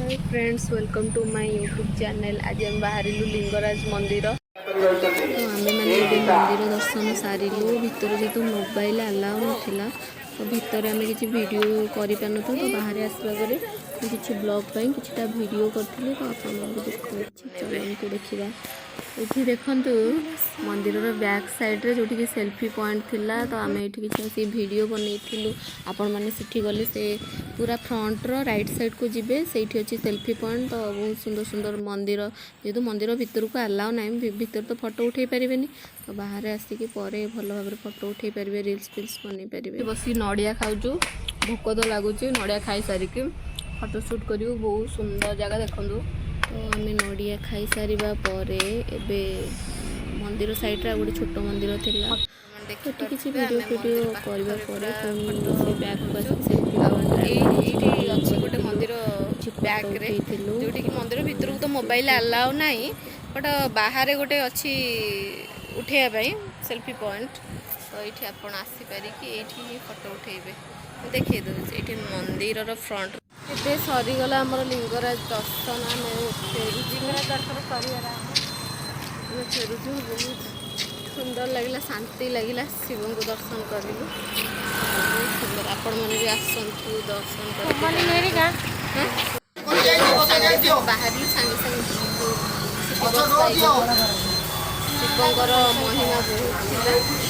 Hi friends, welcome to my YouTube channel. आज हम बाहर लिंगराज मंदिर तो आम मैंने मंदिर दर्शन सारू भितर जेहतु मोबाइल अलाउ नाला तो भितर आम किसी वीडियो कर तो बाहर आसला किसी ब्लॉग किछटा वीडियो करी तो आपको देखा ये देखु मंदिर बैक साइड्रे जो कि सेल्फी पॉइंट थिला तो आम ये किसी वीडियो बनई आपण मैंने गले से पूरा फ्रंटर राइट साइड को जीवे से अच्छी सेल्फी पॉइंट तो बहुत सुंदर सुंदर मंदिर जेहतु मंदिर भितर को अलाउ ना भितर तो फोटो उठे पारे तो बाहर आसिक भल भाव फोटो उठे पारे रिल्स फिल्स बन पारे बस नड़िया खाऊँ भोक तो लगुच नड़िया खाई सारिक फोटो शूट कर बहुत सुंदर जगह देखूँ तो आम नड़िया खाई सारे मंदिर साइड्रे गोटे छोट मंदिर थिला तो किसी वीडियो गोटे मंदिर बैग्रे जोटि मंदिर भितर को तो मोबाइल अलाउ ना बट बाहर गोटे अच्छी उठेबाई सेल्फी पॉइंट तो ये आप आसीपार कि फोटो उठेबे देखिए ये मंदिर फ्रंट ए सरीगला आम लिंगराज दर्शन आम लिंगराज दर्शन सरीगला फेरुचु बहुत सुंदर लगे शांति लगे शिव को दर्शन करूँ बहुत सुंदर आपण मैंने भी आसतु दर्शन कर बाहर सागे सागे शिवଙ୍କର महिमा बहुत